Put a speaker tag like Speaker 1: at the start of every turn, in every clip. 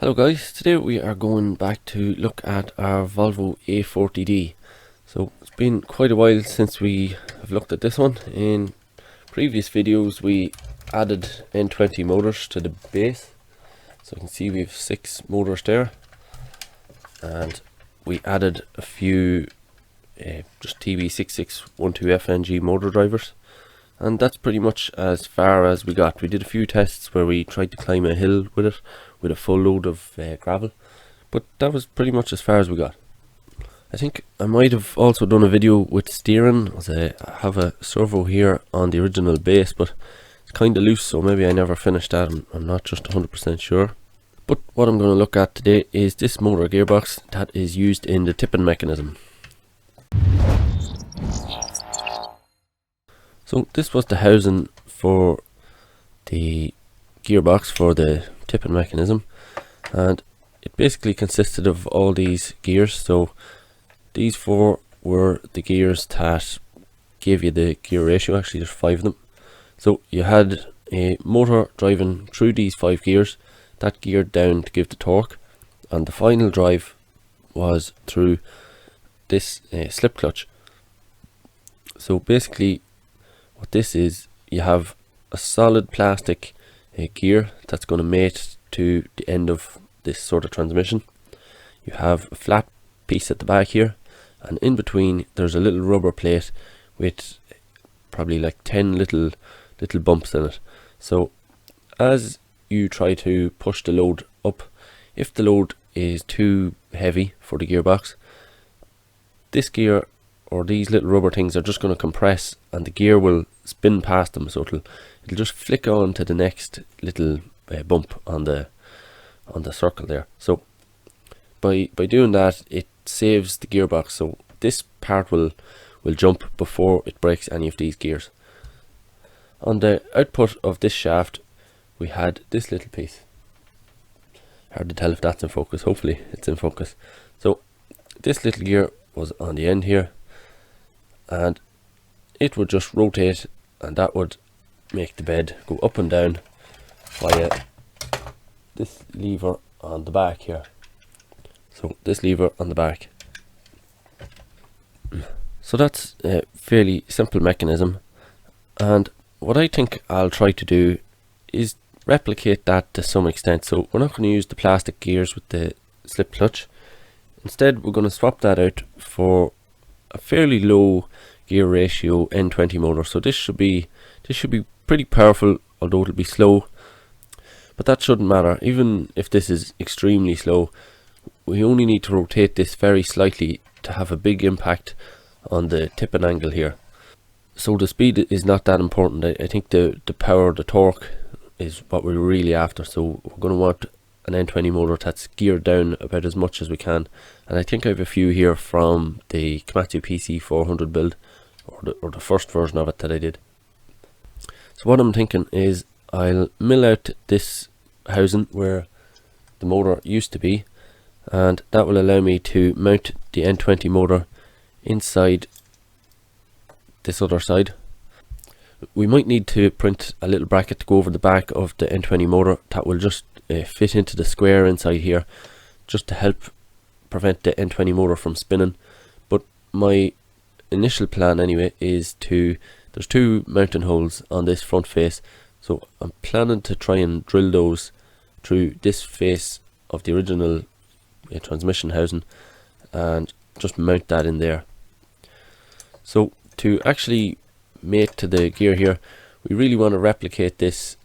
Speaker 1: Hello guys, today we are going back to look at our Volvo A40D. So it's been quite a while since we have looked at this one. In previous videos we added N20 motors to the base. So you can see we have 6 motors there. And we added a few just TB6612FNG motor drivers. And that's pretty much as far as we got. We did a few tests where we tried to climb a hill with it with a full load of gravel, but that was pretty much as far as we got. I think I might have also done a video with steering, as I have a servo here on the original base, but it's kind of loose, so maybe I never finished that. I'm not just 100% sure. But what I'm going to look at today is this motor gearbox that is used in the tipping mechanism. So this was the housing for the gearbox for the tipping mechanism, and it basically consisted of all these gears. So these 4 were the gears that gave you the gear ratio. Actually there's 5 of them. So you had a motor driving through these 5 gears, that geared down to give the torque, and the final drive was through this slip clutch. So basically what this is, you have a solid plastic gear that's going to mate to the end of this sort of transmission. You have a flat piece at the back here, and in between there's a little rubber plate with probably like 10 little bumps in it. So as you try to push the load up, if the load is too heavy for the gearbox, this gear or these little rubber things are just going to compress and the gear will spin past them, so it'll just flick on to the next little bump on the circle there. So by doing that, it saves the gearbox, so this part will jump before it breaks any of these gears. On the output of this shaft we had this little piece. Hard to tell if that's in focus, hopefully it's in focus. So this little gear was on the end here, and it would just rotate, and that would make the bed go up and down via this lever on the back here. So this lever on the back. So that's a fairly simple mechanism, and what I think I'll try to do is replicate that to some extent. So we're not going to use the plastic gears with the slip clutch. Instead we're going to swap that out for a fairly low gear ratio N20 motor. So this should be pretty powerful, although it'll be slow, but that shouldn't matter. Even if this is extremely slow, we only need to rotate this very slightly to have a big impact on the tipping angle here. So the speed is not that important. I think the power, the torque is what we're really after. So we're going to want an N20 motor that's geared down about as much as we can, and I think I have a few here from the Komatsu PC400 build, or the first version of it that I did. So what I'm thinking is I'll mill out this housing where the motor used to be, and that will allow me to mount the N20 motor inside this other side. We might need to print a little bracket to go over the back of the N20 motor that will just fit into the square inside here, just to help prevent the N20 motor from spinning. But my initial plan anyway is there's 2 mounting holes on this front face, so I'm planning to try and drill those through this face of the original transmission housing and just mount that in there. So to actually mate to the gear here, we really want to replicate this,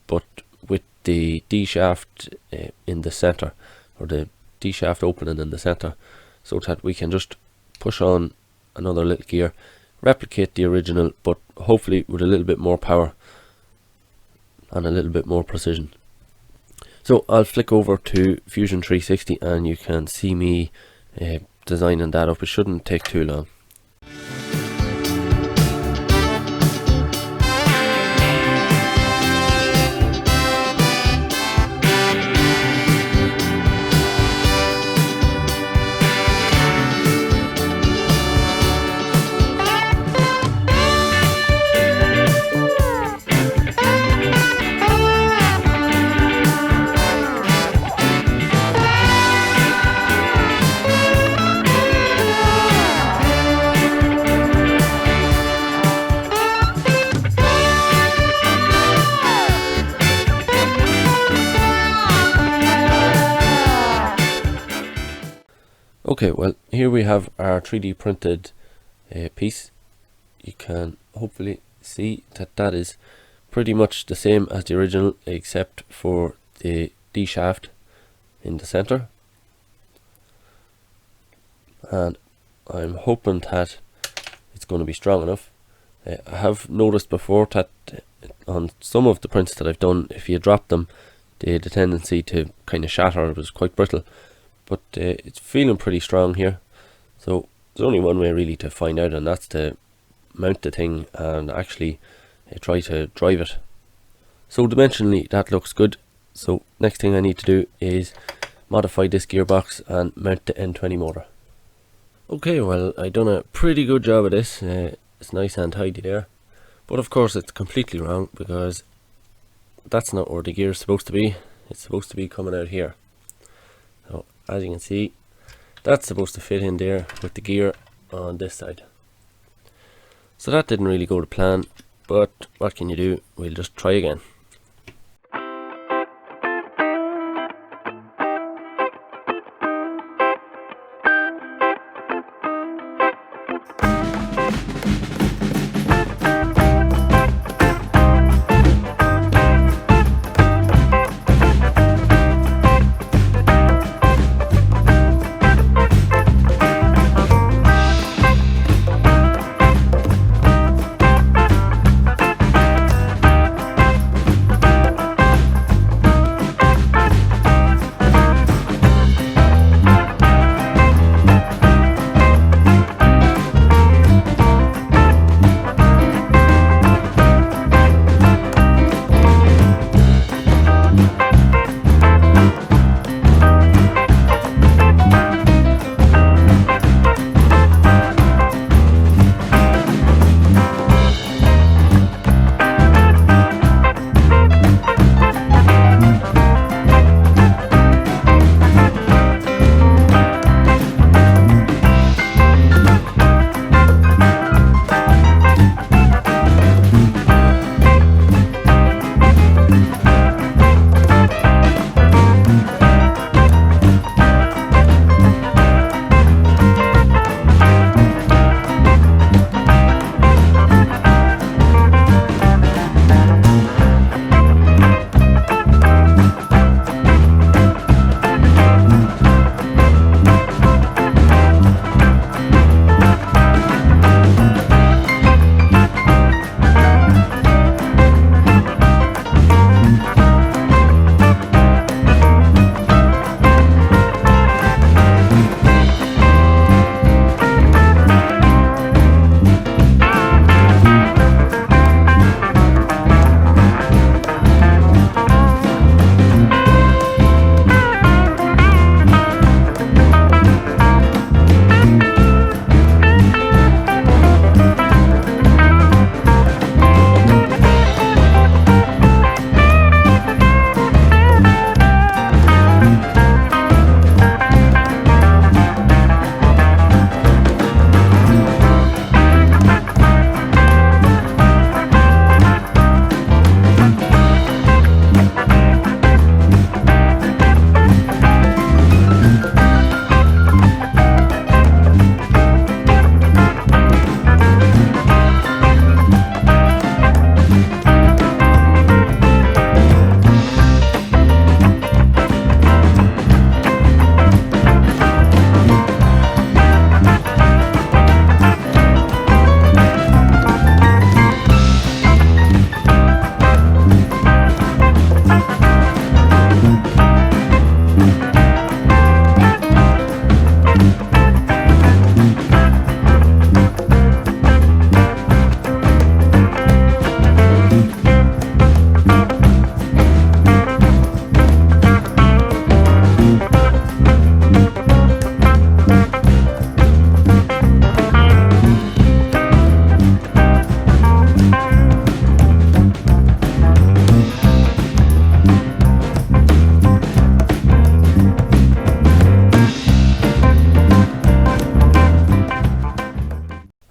Speaker 1: but with the D shaft in the center, or the D shaft opening in the center, so that we can just push on another little gear, replicate the original, but hopefully with a little bit more power and a little bit more precision. So I'll flick over to Fusion 360 and you can see me designing that up. It shouldn't take too long. Okay, well, here we have our 3D printed piece. You can hopefully see that that is pretty much the same as the original, except for the D shaft in the center. And I'm hoping that it's going to be strong enough. I have noticed before that on some of the prints that I've done, if you drop them, they had a tendency to kind of shatter. It was quite brittle, but it's feeling pretty strong here. So there's only one way really to find out, and that's to mount the thing and actually try to drive it. So dimensionally that looks good. So next thing I need to do is modify this gearbox and mount the N20 motor. Okay, well, I done a pretty good job of this. It's nice and tidy there, but of course it's completely wrong, because that's not where the gear is supposed to be. It's supposed to be coming out here. So as you can see, that's supposed to fit in there with the gear on this side. So that didn't really go to plan, but what can you do? We'll just try again.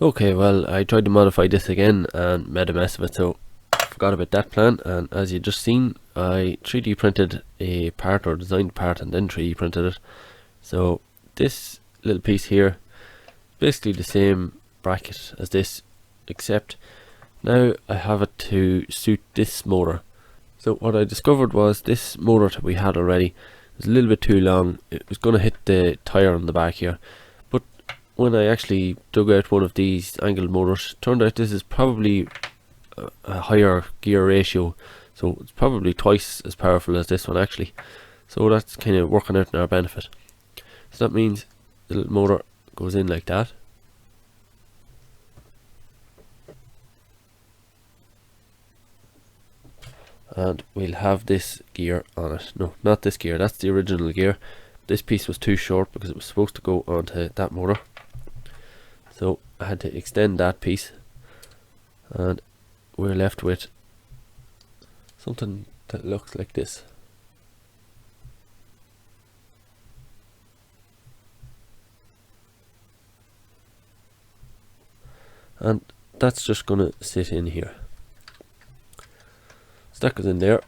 Speaker 1: Okay, well, I tried to modify this again and made a mess of it, so I forgot about that plan. And as you just seen, I 3D printed a part, or designed a part, and then 3D printed it. So this little piece here, basically the same bracket as this, except now I have it to suit this motor. So what I discovered was this motor that we had already was a little bit too long. It was going to hit the tire on the back here, but when I actually dug out one of these angled motors, turned out this is probably a higher gear ratio, so it's probably twice as powerful as this one actually. So that's kind of working out in our benefit. So that means the little motor goes in like that. And we'll have this gear on it. No, not this gear, that's the original gear. This piece was too short because it was supposed to go onto that motor. So I had to extend that piece, and we're left with something that looks like this. And that's just gonna sit in here. So that goes in there.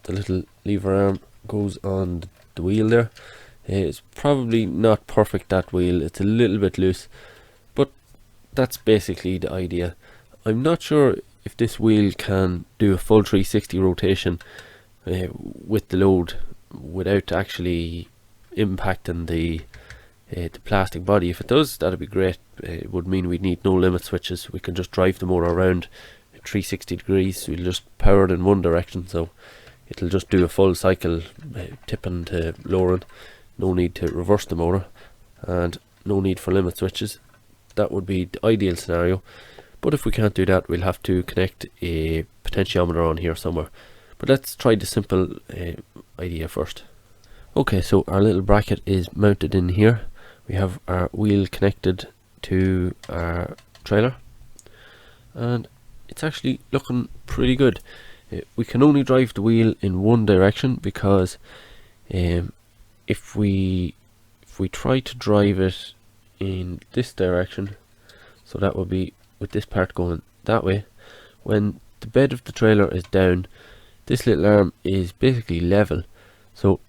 Speaker 1: The little lever arm goes on the wheel there. It's probably not perfect, that wheel, it's a little bit loose, but that's basically the idea. I'm not sure if this wheel can do a full 360 rotation with the load without actually impacting the plastic body. If it does, that'd be great. It would mean we'd need no limit switches. We can just drive the motor around 360 degrees. We'll just power it in one direction, so it'll just do a full cycle, tipping to lowering. No need to reverse the motor, and no need for limit switches. That would be the ideal scenario, but if we can't do that, we'll have to connect a potentiometer on here somewhere. But let's try the simple idea first. Okay, so our little bracket is mounted in here. We have our wheel connected to our trailer, and it's actually looking pretty good. We can only drive the wheel in one direction because if we try to drive it in this direction, so that would be with this part going that way, when the bed of the trailer is down, this little arm is basically level, so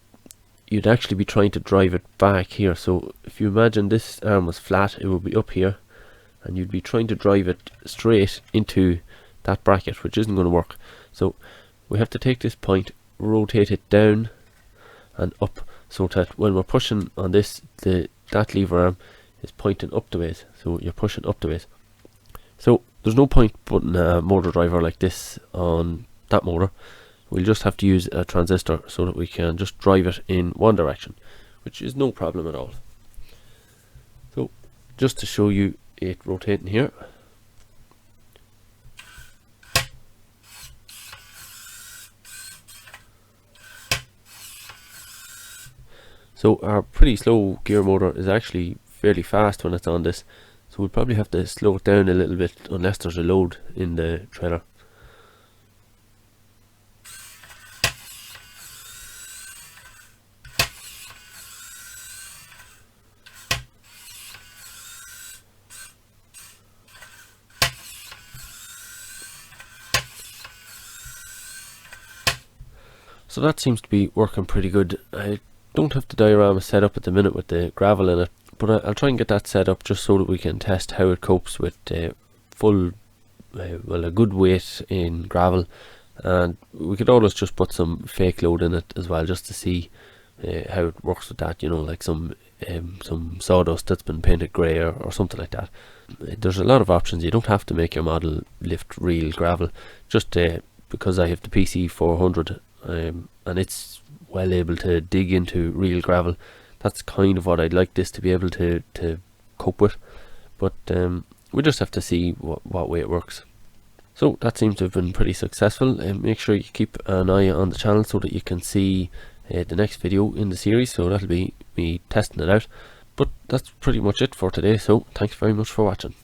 Speaker 1: you'd actually be trying to drive it back here. So if you imagine this arm was flat, it would be up here, and you'd be trying to drive it straight into that bracket, which isn't going to work. So we have to take this point, rotate it down and up, so that when we're pushing on this, that lever arm is pointing up the ways, so you're pushing up the ways. So there's no point putting a motor driver like this on that motor. We'll just have to use a transistor so that we can just drive it in one direction, which is no problem at all. So just to show you it rotating here, so our pretty slow gear motor is actually fairly fast when it's on this, so we'll probably have to slow it down a little bit unless there's a load in the trailer. So that seems to be working pretty good. I don't have the diorama set up at the minute with the gravel in it, but I'll try and get that set up just so that we can test how it copes with full, well, a good weight in gravel, and we could always just put some fake load in it as well, just to see how it works with that, you know, like some sawdust that's been painted grey or something like that. There's a lot of options. You don't have to make your model lift real gravel, just because I have the PC 400 and it's well able to dig into real gravel. That's kind of what I'd like this to be able to cope with, but we just have to see what way it works. So that seems to have been pretty successful. Make sure you keep an eye on the channel so that you can see the next video in the series, so that'll be me testing it out. But that's pretty much it for today, so thanks very much for watching.